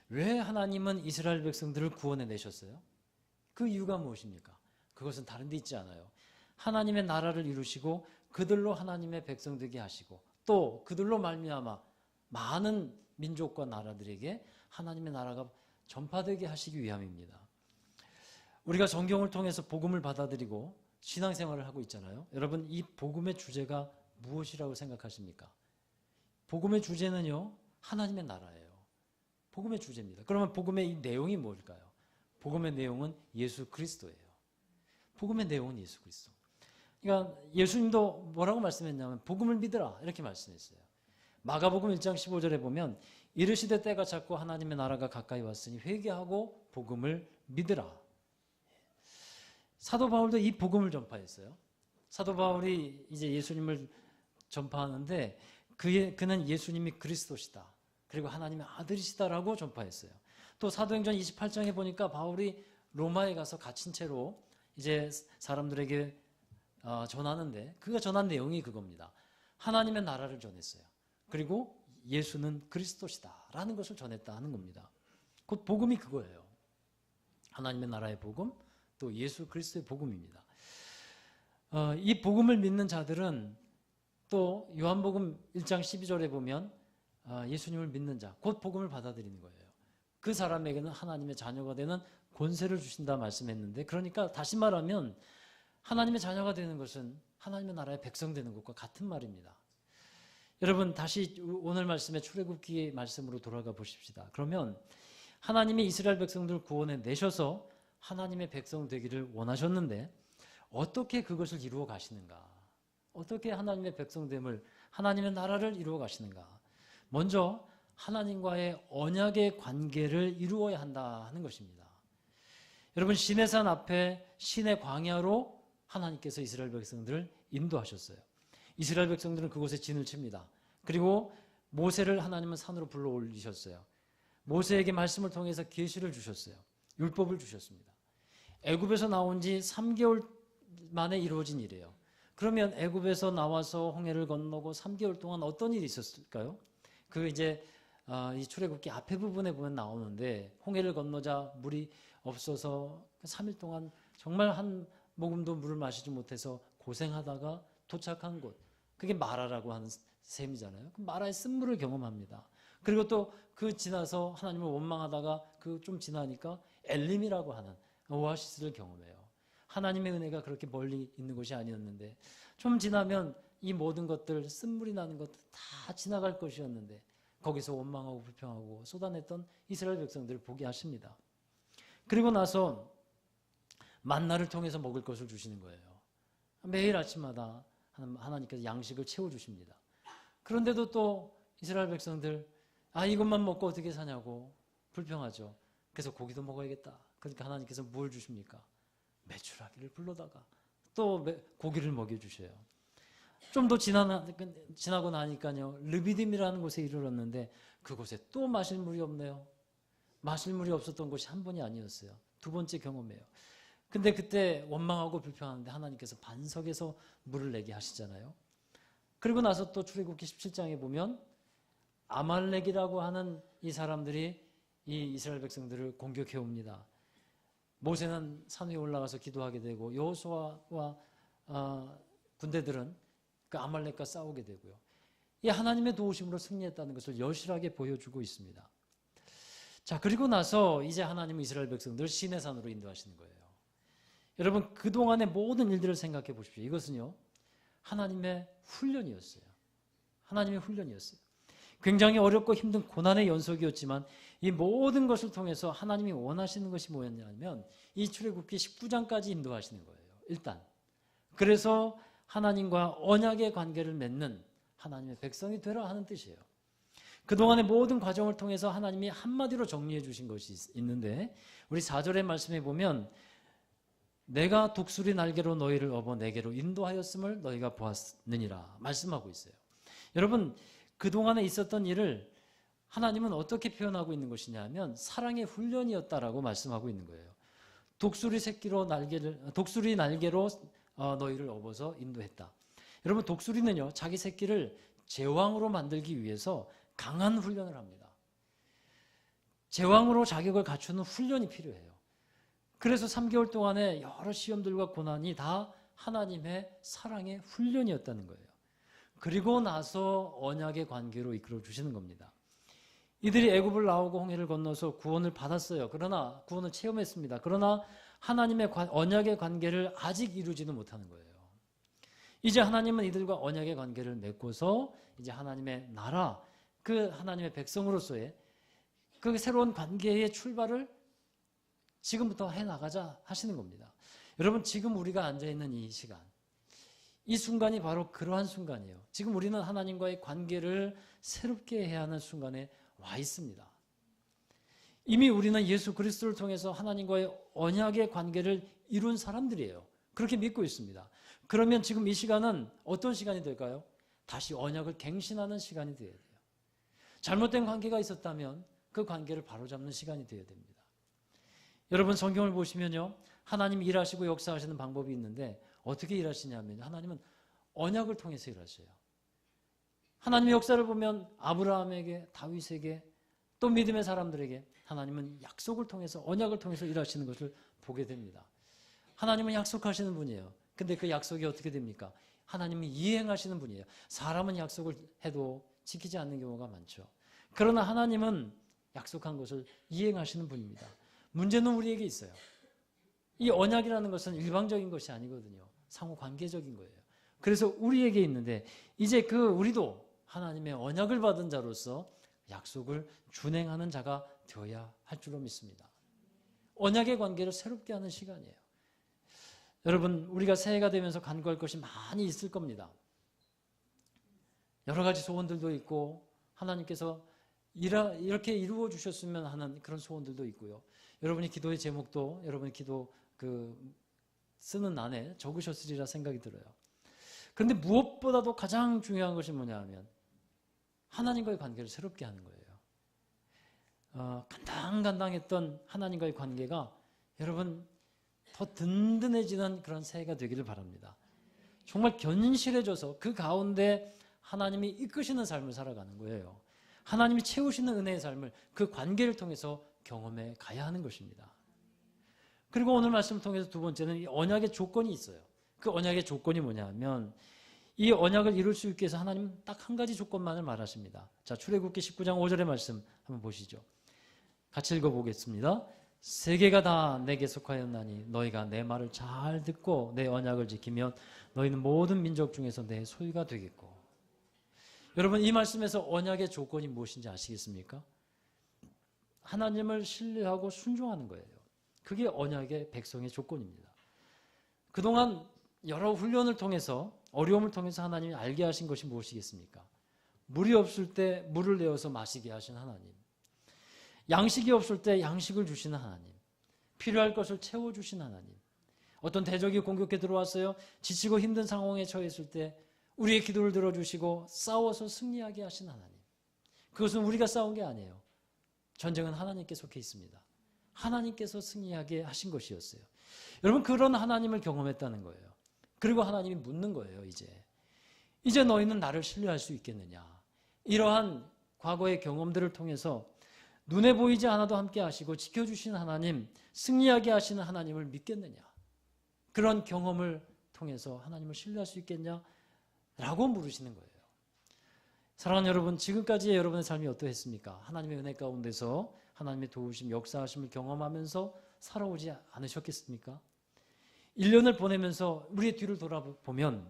왜 하나님은 이스라엘 백성들을 구원해 내셨어요? 그 이유가 무엇입니까? 그것은 다른 데 있지 않아요. 하나님의 나라를 이루시고 그들로 하나님의 백성 되게 하시고 또 그들로 말미암아 많은 민족과 나라들에게 하나님의 나라가 전파되게 하시기 위함입니다. 우리가 성경을 통해서 복음을 받아들이고 신앙생활을 하고 있잖아요. 여러분, 이 복음의 주제가 무엇이라고 생각하십니까? 복음의 주제는요, 하나님의 나라예요. 복음의 주제입니다. 그러면 복음의 이 내용이 뭘까요? 복음의 내용은 예수 그리스도예요. 복음의 내용은 예수 그리스도. 그러니까 예수님도 뭐라고 말씀했냐면 복음을 믿으라 이렇게 말씀했어요. 마가복음 1장 15절에 보면 이르시되 때가 찼고 하나님의 나라가 가까이 왔으니 회개하고 복음을 믿으라. 사도 바울도 이 복음을 전파했어요. 사도 바울이 이제 예수님을 전파하는데 그는 예수님이 그리스도시다. 그리고 하나님의 아들이시다라고 전파했어요. 또 사도행전 28장에 보니까 바울이 로마에 가서 갇힌 채로 이제 사람들에게 전하는데 그가 전한 내용이 그겁니다. 하나님의 나라를 전했어요. 그리고 예수는 그리스도시다라는 것을 전했다 하는 겁니다. 곧 복음이 그거예요. 하나님의 나라의 복음, 또 예수 그리스도의 복음입니다. 이 복음을 믿는 자들은 또 요한복음 1장 12절에 보면 예수님을 믿는 자, 곧 복음을 받아들이는 거예요. 그 사람에게는 하나님의 자녀가 되는 권세를 주신다 말씀했는데, 그러니까 다시 말하면 하나님의 자녀가 되는 것은 하나님의 나라의 백성 되는 것과 같은 말입니다. 여러분, 다시 오늘 말씀의 출애굽기 말씀으로 돌아가 보십시다. 그러면 하나님이 이스라엘 백성들을 구원해 내셔서 하나님의 백성 되기를 원하셨는데 어떻게 그것을 이루어 가시는가? 어떻게 하나님의 백성됨을, 하나님의 나라를 이루어 가시는가? 먼저 하나님과의 언약의 관계를 이루어야 한다 하는 것입니다. 여러분, 시내산 앞에 시내 광야로 하나님께서 이스라엘 백성들을 인도하셨어요. 이스라엘 백성들은 그곳에 진을 칩니다. 그리고 모세를 하나님은 산으로 불러 올리셨어요. 모세에게 말씀을 통해서 계시를 주셨어요. 율법을 주셨습니다. 애굽에서 나온 지 3개월 만에 이루어진 일이에요. 그러면 애굽에서 나와서 홍해를 건너고 3개월 동안 어떤 일이 있었을까요? 그 이제 이 출애굽기 앞에 부분에 보면 나오는데, 홍해를 건너자 물이 없어서 3일 동안 정말 한 모금도 물을 마시지 못해서 고생하다가 도착한 곳, 그게 마라라고 하는 셈이잖아요. 그 마라의 쓴물을 경험합니다. 그리고 또 그 지나서 하나님을 원망하다가 그 좀 지나니까 엘림이라고 하는 오아시스를 경험해요. 하나님의 은혜가 그렇게 멀리 있는 곳이 아니었는데 좀 지나면 이 모든 것들, 쓴물이 나는 것들 다 지나갈 것이었는데 거기서 원망하고 불평하고 쏟아냈던 이스라엘 백성들을 보게 하십니다. 그리고 나서 만나를 통해서 먹을 것을 주시는 거예요. 매일 아침마다 하나님께서 양식을 채워주십니다. 그런데도 또 이스라엘 백성들, 이것만 먹고 어떻게 사냐고 불평하죠. 그래서 고기도 먹어야겠다. 그러니까 하나님께서 뭘 주십니까? 메추라기를 불러다가 또 고기를 먹여주셔요. 좀 더 지나고 나니까요, 르비딤이라는 곳에 이르렀는데 그곳에 또 마실 물이 없네요. 마실 물이 없었던 곳이 한 번이 아니었어요. 두 번째 경험이에요. 근데 그때 원망하고 불평하는데 하나님께서 반석에서 물을 내게 하시잖아요. 그리고 나서 또 출애굽기 17장에 보면 아말렉이라고 하는 이 사람들이 이 이스라엘 백성들을 공격해 옵니다. 모세는 산 위에 올라가서 기도하게 되고 여호수아와 군대들은 그 아말렉과 싸우게 되고요. 이 하나님의 도우심으로 승리했다는 것을 여실하게 보여주고 있습니다. 자, 그리고 나서 이제 하나님은 이스라엘 백성들을 시내산으로 인도하시는 거예요. 여러분, 그동안의 모든 일들을 생각해 보십시오. 이것은요, 하나님의 훈련이었어요. 하나님의 훈련이었어요. 굉장히 어렵고 힘든 고난의 연속이었지만 이 모든 것을 통해서 하나님이 원하시는 것이 뭐였냐면 이 출애굽기 19장까지 인도하시는 거예요. 일단. 그래서 하나님과 언약의 관계를 맺는 하나님의 백성이 되라 하는 뜻이에요. 그동안의 모든 과정을 통해서 하나님이 한마디로 정리해 주신 것이 있는데, 우리 4절의 말씀에 보면 내가 독수리 날개로 너희를 업어 내게로 인도하였음을 너희가 보았느니라 말씀하고 있어요. 여러분, 그동안에 있었던 일을 하나님은 어떻게 표현하고 있는 것이냐 하면 사랑의 훈련이었다라고 말씀하고 있는 거예요. 독수리 날개로 너희를 업어서 인도했다. 여러분, 독수리는요, 자기 새끼를 제왕으로 만들기 위해서 강한 훈련을 합니다. 제왕으로 자격을 갖추는 훈련이 필요해요. 그래서 3개월 동안의 여러 시험들과 고난이 다 하나님의 사랑의 훈련이었다는 거예요. 그리고 나서 언약의 관계로 이끌어 주시는 겁니다. 이들이 애굽을 나오고 홍해를 건너서 구원을 받았어요. 그러나 구원을 체험했습니다. 그러나 하나님의 언약의 관계를 아직 이루지는 못하는 거예요. 이제 하나님은 이들과 언약의 관계를 맺고서 이제 하나님의 나라, 그 하나님의 백성으로서의 그 새로운 관계의 출발을 지금부터 해나가자 하시는 겁니다. 여러분, 지금 우리가 앉아있는 이 시간, 이 순간이 바로 그러한 순간이에요. 지금 우리는 하나님과의 관계를 새롭게 해야 하는 순간에 와 있습니다. 이미 우리는 예수 그리스도를 통해서 하나님과의 언약의 관계를 이룬 사람들이에요. 그렇게 믿고 있습니다. 그러면 지금 이 시간은 어떤 시간이 될까요? 다시 언약을 갱신하는 시간이 되어야 돼요. 잘못된 관계가 있었다면 그 관계를 바로잡는 시간이 되어야 됩니다. 여러분, 성경을 보시면요, 하나님 일하시고 역사하시는 방법이 있는데 어떻게 일하시냐면 하나님은 언약을 통해서 일하셔요. 하나님의 역사를 보면 아브라함에게, 다윗에게, 또 믿음의 사람들에게 하나님은 약속을 통해서, 언약을 통해서 일하시는 것을 보게 됩니다. 하나님은 약속하시는 분이에요. 근데 그 약속이 어떻게 됩니까? 하나님이 이행하시는 분이에요. 사람은 약속을 해도 지키지 않는 경우가 많죠. 그러나 하나님은 약속한 것을 이행하시는 분입니다. 문제는 우리에게 있어요. 이 언약이라는 것은 일방적인 것이 아니거든요. 상호 관계적인 거예요. 그래서 우리에게 있는데 이제 우리도 하나님의 언약을 받은 자로서 약속을 준행하는 자가 되어야 할 줄로 믿습니다. 언약의 관계를 새롭게 하는 시간이에요. 여러분, 우리가 새해가 되면서 간구할 것이 많이 있을 겁니다. 여러 가지 소원들도 있고 하나님께서 이렇게 이루어 주셨으면 하는 그런 소원들도 있고요. 여러분이 기도의 제목도 여러분이 기도 쓰는 난에 적으셨으리라 생각이 들어요. 그런데 무엇보다도 가장 중요한 것이 뭐냐 하면 하나님과의 관계를 새롭게 하는 거예요. 간당간당했던 하나님과의 관계가 여러분 더 든든해지는 그런 새해가 되기를 바랍니다. 정말 견실해져서 그 가운데 하나님이 이끄시는 삶을 살아가는 거예요. 하나님이 채우시는 은혜의 삶을 그 관계를 통해서 경험해 가야 하는 것입니다. 그리고 오늘 말씀을 통해서 두 번째는 이 언약의 조건이 있어요. 그 언약의 조건이 뭐냐 하면 이 언약을 이룰 수 있게 해서 하나님은 딱 한 가지 조건만을 말하십니다. 자, 출애굽기 19장 5절의 말씀 한번 보시죠. 같이 읽어보겠습니다. 세계가 다 내게 속하였나니 너희가 내 말을 잘 듣고 내 언약을 지키면 너희는 모든 민족 중에서 내 소유가 되겠고. 여러분, 이 말씀에서 언약의 조건이 무엇인지 아시겠습니까? 하나님을 신뢰하고 순종하는 거예요. 그게 언약의 백성의 조건입니다. 그동안 여러 훈련을 통해서, 어려움을 통해서 하나님이 알게 하신 것이 무엇이겠습니까? 물이 없을 때 물을 내어서 마시게 하신 하나님, 양식이 없을 때 양식을 주시는 하나님, 필요할 것을 채워주신 하나님, 어떤 대적이 공격해 들어왔어요. 지치고 힘든 상황에 처했을 때 우리의 기도를 들어주시고 싸워서 승리하게 하신 하나님. 그것은 우리가 싸운 게 아니에요. 전쟁은 하나님께 속해 있습니다. 하나님께서 승리하게 하신 것이었어요. 여러분, 그런 하나님을 경험했다는 거예요. 그리고 하나님이 묻는 거예요. 이제 너희는 나를 신뢰할 수 있겠느냐. 이러한 과거의 경험들을 통해서 눈에 보이지 않아도 함께 하시고 지켜주시는 하나님, 승리하게 하시는 하나님을 믿겠느냐. 그런 경험을 통해서 하나님을 신뢰할 수 있겠냐? 라고 물으시는 거예요. 사랑하는 여러분, 지금까지의 여러분의 삶이 어떠했습니까? 하나님의 은혜 가운데서 하나님의 도우심, 역사하심을 경험하면서 살아오지 않으셨겠습니까? 1년을 보내면서 우리의 뒤를 돌아보면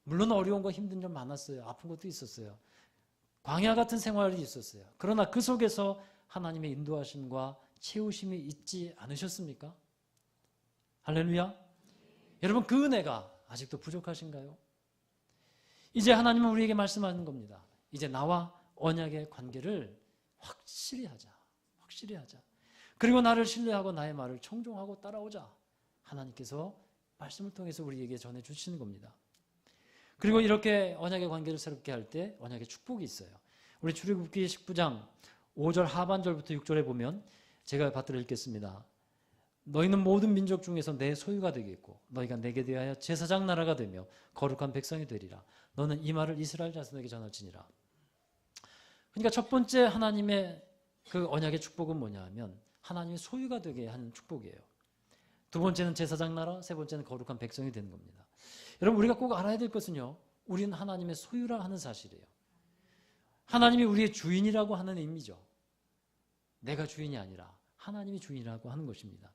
물론 어려움과 힘든 점 많았어요. 아픈 것도 있었어요. 광야 같은 생활이 있었어요. 그러나 그 속에서 하나님의 인도하심과 채우심이 있지 않으셨습니까? 할렐루야. 여러분, 그 은혜가 아직도 부족하신가요? 이제 하나님은 우리에게 말씀하는 겁니다. 이제 나와 언약의 관계를 확실히 하자. 확실히 하자. 그리고 나를 신뢰하고 나의 말을 청종하고 따라오자. 하나님께서 말씀을 통해서 우리에게 전해주시는 겁니다. 그리고 이렇게 언약의 관계를 새롭게 할 때 언약의 축복이 있어요. 우리 출애굽기 19장 5절 하반절부터 6절에 보면 제가 받들어 읽겠습니다. 너희는 모든 민족 중에서 내 소유가 되겠고 너희가 내게 대하여 제사장 나라가 되며 거룩한 백성이 되리라. 너는 이 말을 이스라엘 자손에게 전할지니라. 그러니까 첫 번째 하나님의 그 언약의 축복은 뭐냐 하면 하나님의 소유가 되게 하는 축복이에요. 두 번째는 제사장 나라, 세 번째는 거룩한 백성이 되는 겁니다. 여러분 우리가 꼭 알아야 될 것은요, 우리는 하나님의 소유라 하는 사실이에요. 하나님이 우리의 주인이라고 하는 의미죠. 내가 주인이 아니라 하나님이 주인이라고 하는 것입니다.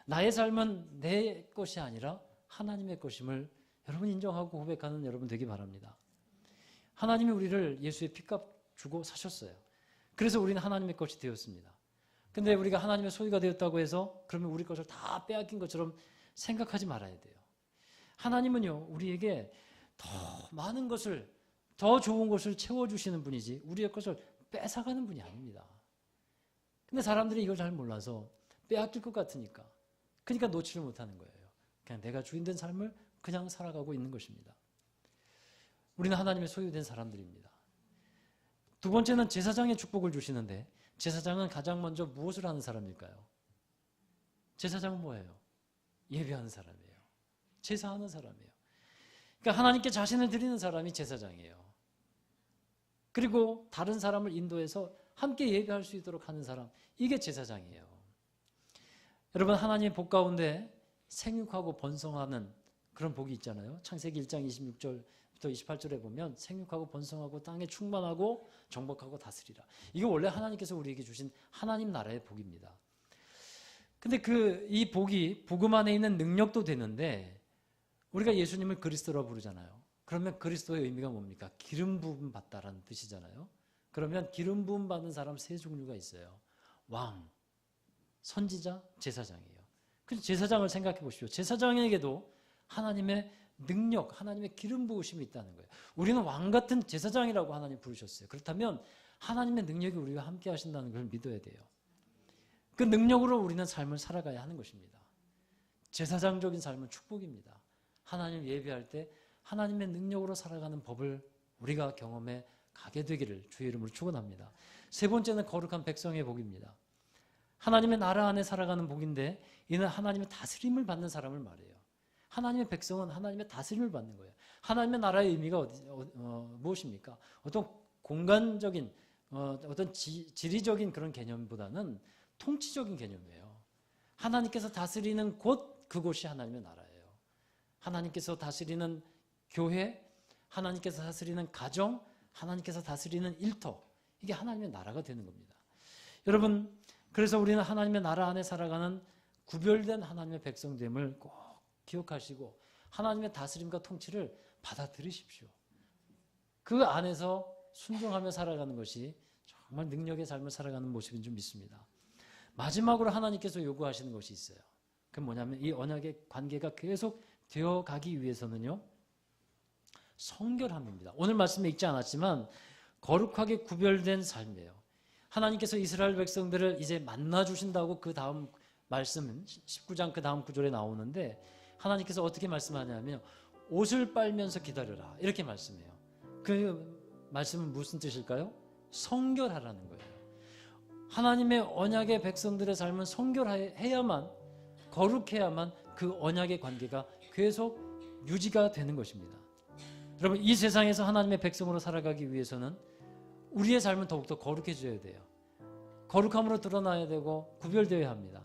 나의 삶은 내 것이 아니라 하나님의 것임을 여러분 인정하고 고백하는 여러분 되기 바랍니다. 하나님이 우리를 예수의 피값 주고 사셨어요. 그래서 우리는 하나님의 것이 되었습니다. 근데 우리가 하나님의 소유가 되었다고 해서 그러면 우리 것을 다 빼앗긴 것처럼 생각하지 말아야 돼요. 하나님은요, 우리에게 더 많은 것을, 더 좋은 것을 채워주시는 분이지 우리의 것을 뺏어가는 분이 아닙니다. 근데 사람들이 이걸 잘 몰라서 빼앗길 것 같으니까, 그러니까 놓지를 못하는 거예요. 그냥 내가 주인된 삶을 그냥 살아가고 있는 것입니다. 우리는 하나님의 소유된 사람들입니다. 두 번째는 제사장의 축복을 주시는데, 제사장은 가장 먼저 무엇을 하는 사람일까요? 제사장은 뭐예요? 예배하는 사람이에요. 제사하는 사람이에요. 그러니까 하나님께 자신을 드리는 사람이 제사장이에요. 그리고 다른 사람을 인도해서 함께 예배할 수 있도록 하는 사람, 이게 제사장이에요. 여러분, 하나님의 복 가운데 생육하고 번성하는 그런 복이 있잖아요. 창세기 1장 26절부터 28절에 보면 생육하고 번성하고 땅에 충만하고 정복하고 다스리라. 이거 원래 하나님께서 우리에게 주신 하나님 나라의 복입니다. 근데 이 복이 복음 안에 있는 능력도 되는데, 우리가 예수님을 그리스도라고 부르잖아요. 그러면 그리스도의 의미가 뭡니까? 기름 부음 받다라는 뜻이잖아요. 그러면 기름 부음 받는 사람 세 종류가 있어요. 왕, 선지자, 제사장이에요. 그래서 제사장을 생각해 보십시오. 제사장에게도 하나님의 능력, 하나님의 기름 부으심이 있다는 거예요. 우리는 왕 같은 제사장이라고 하나님 부르셨어요. 그렇다면 하나님의 능력이 우리와 함께 하신다는 걸 믿어야 돼요. 그 능력으로 우리는 삶을 살아가야 하는 것입니다. 제사장적인 삶은 축복입니다. 하나님 예배할 때 하나님의 능력으로 살아가는 법을 우리가 경험해 가게 되기를 주의 이름으로 축원합니다. 세 번째는 거룩한 백성의 복입니다. 하나님의 나라 안에 살아가는 복인데, 이는 하나님의 다스림을 받는 사람을 말해요. 하나님의 백성은 하나님의 다스림을 받는 거예요. 하나님의 나라의 의미가 무엇입니까? 어떤 공간적인, 어떤 지리적인 그런 개념보다는 통치적인 개념이에요. 하나님께서 다스리는 곳, 그곳이 하나님의 나라예요. 하나님께서 다스리는 교회, 하나님께서 다스리는 가정, 하나님께서 다스리는 일터, 이게 하나님의 나라가 되는 겁니다. 여러분, 그래서 우리는 하나님의 나라 안에 살아가는 구별된 하나님의 백성됨을 꼭 기억하시고 하나님의 다스림과 통치를 받아들이십시오. 그 안에서 순종하며 살아가는 것이 정말 능력의 삶을 살아가는 모습인 줄 믿습니다. 마지막으로 하나님께서 요구하시는 것이 있어요. 그게 뭐냐면, 이 언약의 관계가 계속 되어가기 위해서는요, 성결함입니다. 오늘 말씀에 읽지 않았지만 거룩하게 구별된 삶이에요. 하나님께서 이스라엘 백성들을 이제 만나주신다고 그 다음 말씀은 19장 그 다음 구절에 나오는데, 하나님께서 어떻게 말씀하냐면 옷을 빨면서 기다려라, 이렇게 말씀해요. 그 말씀은 무슨 뜻일까요? 성결하라는 거예요. 하나님의 언약의 백성들의 삶은 성결해야만, 거룩해야만 그 언약의 관계가 계속 유지가 되는 것입니다. 여러분, 이 세상에서 하나님의 백성으로 살아가기 위해서는 우리의 삶은 더욱더 거룩해져야 돼요. 거룩함으로 드러나야 되고 구별되어야 합니다.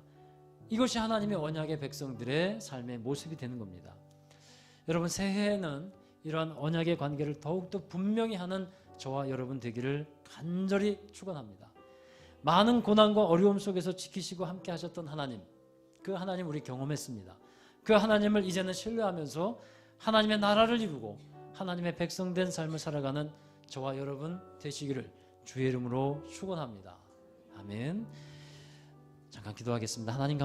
이것이 하나님의 언약의 백성들의 삶의 모습이 되는 겁니다. 여러분, 새해에는 이러한 언약의 관계를 더욱더 분명히 하는 저와 여러분 되기를 간절히 축원합니다. 많은 고난과 어려움 속에서 지키시고 함께 하셨던 하나님, 그 하나님 우리 경험했습니다. 그 하나님을 이제는 신뢰하면서 하나님의 나라를 이루고 하나님의 백성된 삶을 살아가는 저와 여러분 되시기를 주의 이름으로 축원합니다. 아멘. 잠깐 기도하겠습니다. 하나님